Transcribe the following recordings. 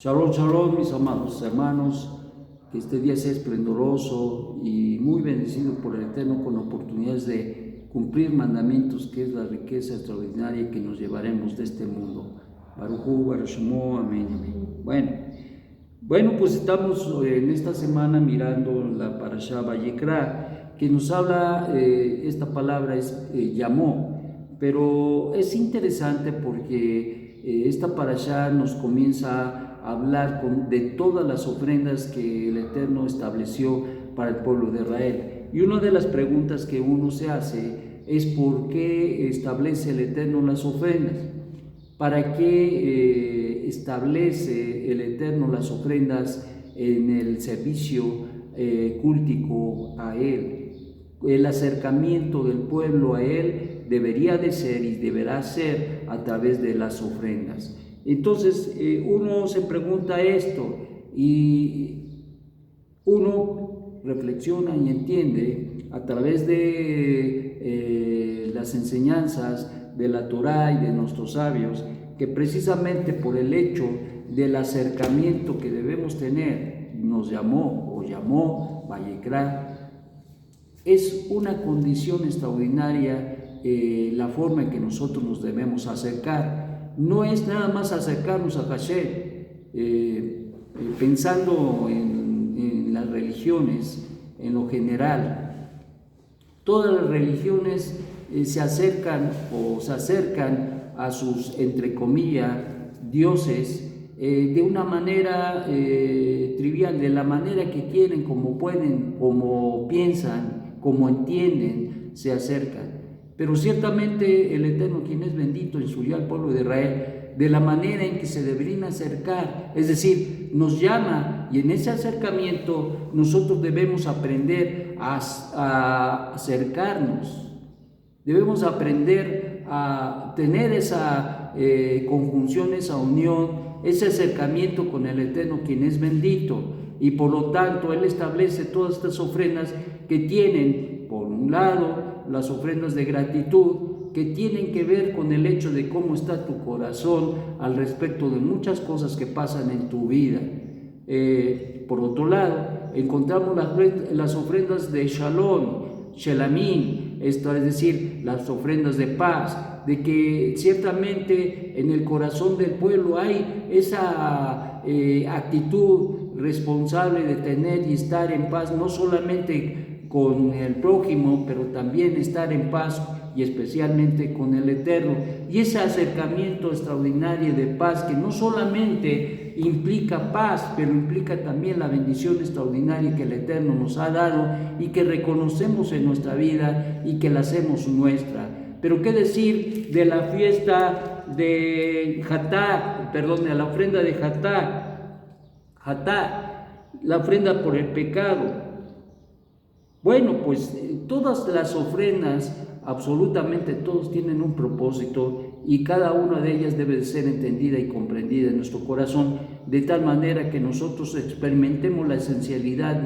Shalom, shalom, mis amados hermanos, que este día sea esplendoroso y muy bendecido por el Eterno con oportunidades de cumplir mandamientos, que es la riqueza extraordinaria que nos llevaremos de este mundo. Baruj Hu, Baruch Shemo, amén, amén. Bueno, pues estamos en esta semana mirando la Parashá Vayikra, que nos habla, esta palabra es llamó, pero es interesante porque esta Parashá nos comienza hablar de todas las ofrendas que el Eterno estableció para el pueblo de Israel. Y una de las preguntas que uno se hace es ¿por qué establece el Eterno las ofrendas? ¿Para qué establece el Eterno las ofrendas en el servicio cúltico a Él? El acercamiento del pueblo a Él debería de ser y deberá ser a través de las ofrendas. Entonces uno se pregunta esto y uno reflexiona y entiende a través de las enseñanzas de la Torá y de nuestros sabios que precisamente por el hecho del acercamiento que debemos tener nos llamó Vayikra, es una condición extraordinaria la forma en que nosotros nos debemos acercar. No es nada más acercarnos a Hashem, pensando en las religiones, en lo general. Todas las religiones se acercan a sus, entre comillas, dioses de una manera trivial, de la manera que quieren, como pueden, como piensan, como entienden, se acercan. Pero ciertamente el Eterno, quien es bendito, instruyó al pueblo de Israel de la manera en que se deberían acercar, es decir, nos llama y en ese acercamiento nosotros debemos aprender a acercarnos, debemos aprender a tener esa conjunción, esa unión, ese acercamiento con el Eterno, quien es bendito, y por lo tanto Él establece todas estas ofrendas que tienen, por un lado, las ofrendas de gratitud, que tienen que ver con el hecho de cómo está tu corazón al respecto de muchas cosas que pasan en tu vida. Por otro lado, encontramos las ofrendas de Shalom, Shelamim, esto es decir, las ofrendas de paz, de que ciertamente en el corazón del pueblo hay esa actitud responsable de tener y estar en paz, no solamente con el prójimo, pero también estar en paz y especialmente con el Eterno. Y ese acercamiento extraordinario de paz que no solamente implica paz, pero implica también la bendición extraordinaria que el Eterno nos ha dado y que reconocemos en nuestra vida y que la hacemos nuestra. Pero qué decir de la fiesta de de la ofrenda de la ofrenda por el pecado. Bueno, pues todas las ofrendas, absolutamente todos tienen un propósito y cada una de ellas debe de ser entendida y comprendida en nuestro corazón de tal manera que nosotros experimentemos la esencialidad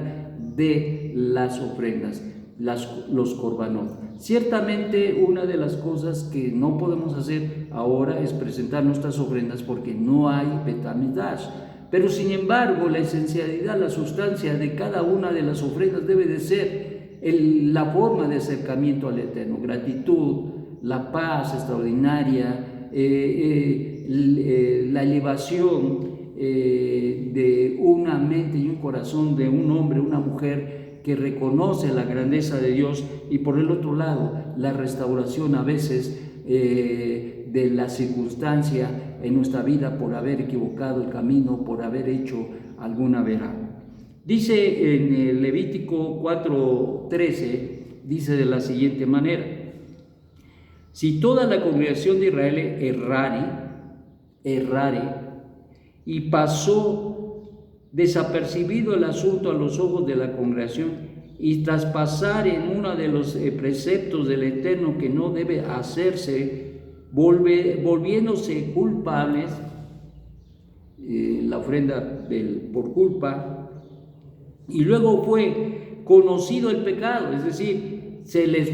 de las ofrendas, los korbanot. Ciertamente una de las cosas que no podemos hacer ahora es presentar nuestras ofrendas porque no hay Bet HaMikdash. Pero sin embargo, la esencialidad, la sustancia de cada una de las ofrendas debe de ser la forma de acercamiento al Eterno, gratitud, la paz extraordinaria, la elevación de una mente y un corazón de un hombre, una mujer que reconoce la grandeza de Dios, y por el otro lado, la restauración a veces de la circunstancia en nuestra vida por haber equivocado el camino, por haber hecho alguna verá. Dice en el Levítico 4:13, dice de la siguiente manera: si toda la congregación de Israel errare y pasó desapercibido el asunto a los ojos de la congregación y traspasar en uno de los preceptos del Eterno que no debe hacerse, volviéndose culpables, la ofrenda por culpa, y luego fue conocido el pecado, es decir, se les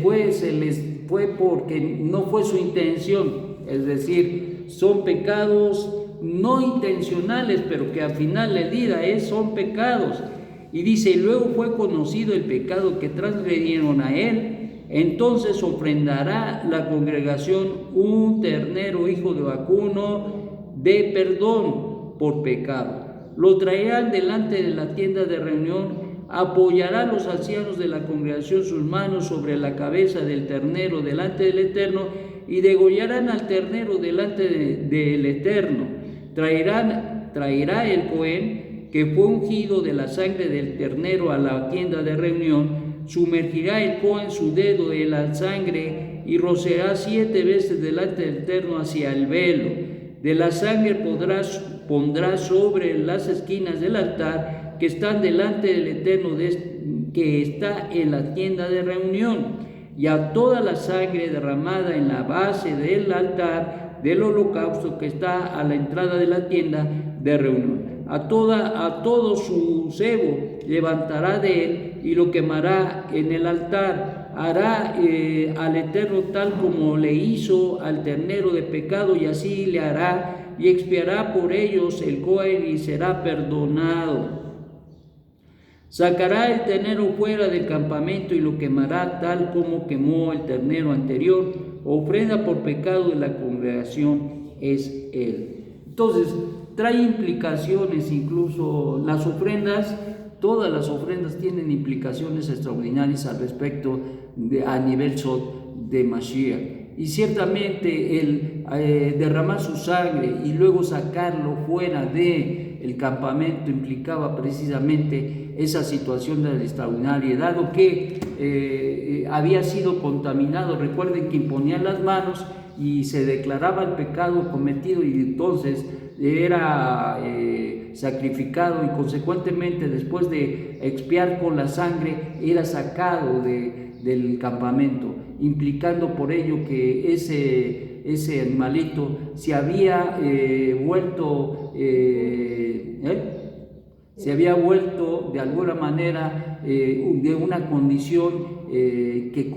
fue porque no fue su intención, es decir, son pecados no intencionales, pero que al final del día son pecados. Y dice, y luego fue conocido el pecado que transgredieron a él, entonces ofrendará la congregación un ternero hijo de vacuno de perdón por pecado. Lo traerán delante de la tienda de reunión, apoyará a los ancianos de la congregación sus manos sobre la cabeza del ternero delante del Eterno, y degollarán al ternero delante del Eterno. Traerá el Cohen, que fue ungido de la sangre del ternero, a la tienda de reunión, sumergirá el Cohen su dedo en la sangre y rociará 7 veces delante del Eterno hacia el velo. De la sangre pondrá sobre las esquinas del altar que están delante del Eterno, que está en la tienda de reunión, y a toda la sangre derramada en la base del altar del holocausto que está a la entrada de la tienda de reunión. A todo su sebo levantará de él y lo quemará en el altar. Hará al Eterno tal como le hizo al ternero de pecado, y así le hará, y expiará por ellos el Cohen y será perdonado. Sacará el ternero fuera del campamento y lo quemará tal como quemó el ternero anterior. Ofrenda por pecado de la congregación es él. Entonces, trae implicaciones, incluso las ofrendas, todas las ofrendas tienen implicaciones extraordinarias al respecto a nivel de Mashiach. Y ciertamente el derramar su sangre y luego sacarlo fuera del campamento implicaba precisamente esa situación de la extraordinaria, dado que había sido contaminado. Recuerden que imponían las manos y se declaraba el pecado cometido, y entonces era sacrificado, y consecuentemente después de expiar con la sangre era sacado del campamento, implicando por ello que ese animalito se había vuelto de alguna manera de una condición que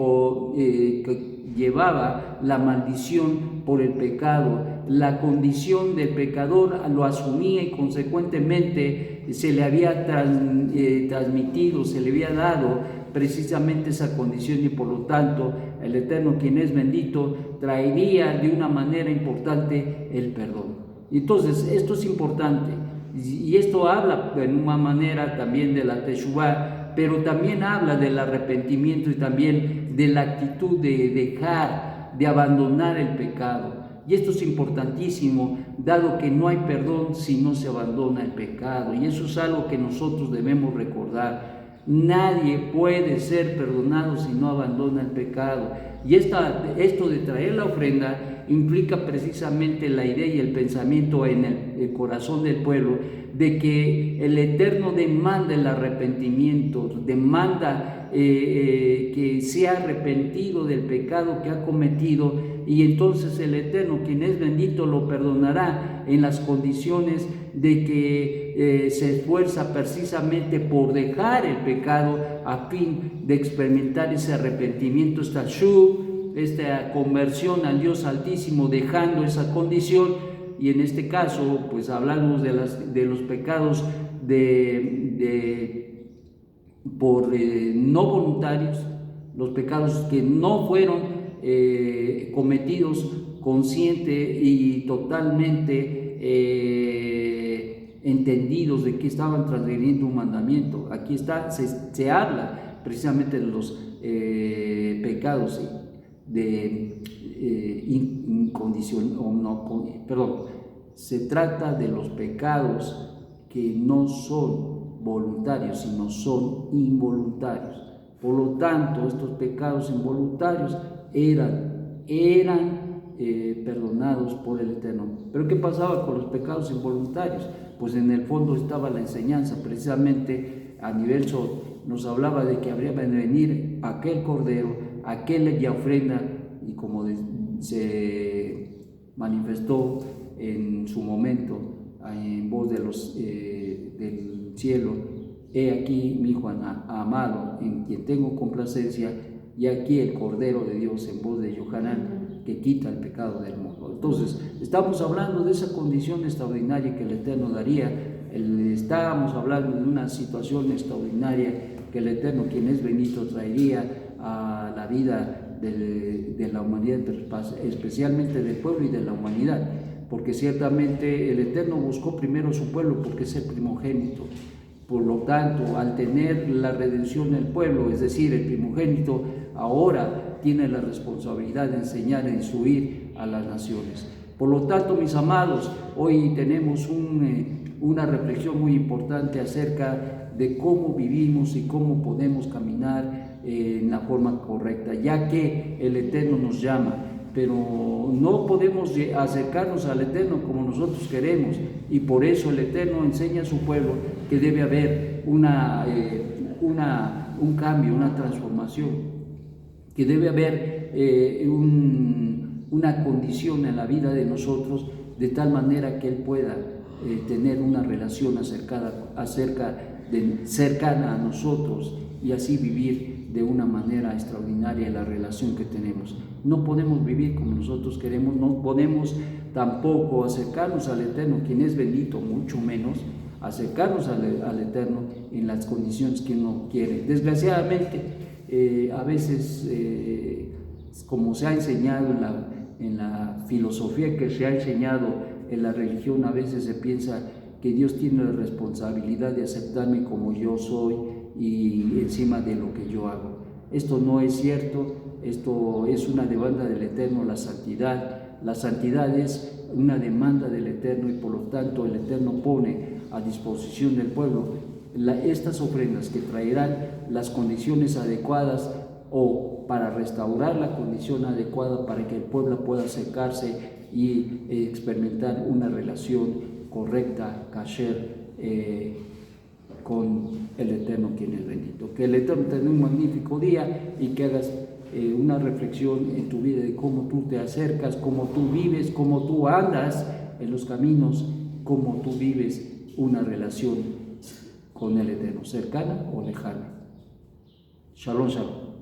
llevaba la maldición por el pecado. La condición del pecador lo asumía, y consecuentemente se le había transmitido, se le había dado precisamente esa condición, y por lo tanto el Eterno, quien es bendito, traería de una manera importante el perdón. Entonces esto es importante, y esto habla en una manera también de la Teshuvah, pero también habla del arrepentimiento y también de la actitud de dejar, de abandonar el pecado. Y esto es importantísimo, dado que no hay perdón si no se abandona el pecado, y eso es algo que nosotros debemos recordar. Nadie puede ser perdonado si no abandona el pecado. Y esto de traer la ofrenda implica precisamente la idea y el pensamiento en el corazón del pueblo de que el Eterno demanda el arrepentimiento, demanda que sea arrepentido del pecado que ha cometido, y entonces el Eterno, quien es bendito, lo perdonará en las condiciones de que se esfuerza precisamente por dejar el pecado a fin de experimentar ese arrepentimiento, esta conversión al Dios Altísimo, dejando esa condición. Y en este caso, pues hablamos de los pecados por no voluntarios, los pecados que no fueron cometidos consciente y totalmente entendidos de que estaban transgrediendo un mandamiento. Aquí se habla precisamente de los pecados de se trata de los pecados que no son voluntarios, sino son involuntarios. Por lo tanto, estos pecados involuntarios eran perdonados por el Eterno. Pero ¿qué pasaba con los pecados involuntarios? Pues en el fondo estaba la enseñanza, precisamente a nivel nos hablaba de que habría de venir aquel cordero, aquella ofrenda, y como se manifestó en su momento en voz del cielo: he aquí mi hijo amado, en quien tengo complacencia, y aquí el Cordero de Dios, en voz de Yohanan, que quita el pecado del mundo. Entonces, estamos hablando de esa condición extraordinaria que el Eterno daría. Estábamos hablando de una situación extraordinaria que el Eterno, quien es bendito, traería a la vida de la humanidad, especialmente del pueblo y de la humanidad, porque ciertamente el Eterno buscó primero su pueblo porque es el primogénito. Por lo tanto, al tener la redención del pueblo, es decir, el primogénito, ahora tiene la responsabilidad de enseñar e instruir a las naciones. Por lo tanto, mis amados, hoy tenemos una reflexión muy importante acerca de cómo vivimos y cómo podemos caminar en la forma correcta, ya que el Eterno nos llama, pero no podemos acercarnos al Eterno como nosotros queremos, y por eso el Eterno enseña a su pueblo que debe haber un cambio, una transformación, que debe haber una condición en la vida de nosotros de tal manera que Él pueda tener una relación cercana a nosotros y así vivir de una manera extraordinaria la relación que tenemos. No podemos vivir como nosotros queremos, no podemos tampoco acercarnos al Eterno, quien es bendito, mucho menos acercarnos al Eterno en las condiciones que uno quiere. Desgraciadamente, a veces, como se ha enseñado en la filosofía que se ha enseñado en la religión, a veces se piensa que Dios tiene la responsabilidad de aceptarme como yo soy y encima de lo que yo hago. Esto no es cierto, esto es una demanda del Eterno, la santidad. La santidad es una demanda del Eterno y por lo tanto el Eterno pone a disposición del pueblo estas ofrendas que traerán las condiciones adecuadas o para restaurar la condición adecuada para que el pueblo pueda acercarse y experimentar una relación correcta, kasher, con el Eterno, quien es bendito. Que el Eterno te dé un magnífico día y que hagas una reflexión en tu vida de cómo tú te acercas, cómo tú vives, cómo tú andas en los caminos, cómo tú vives una relación con el Eterno, cercana o lejana. Shalom, shalom.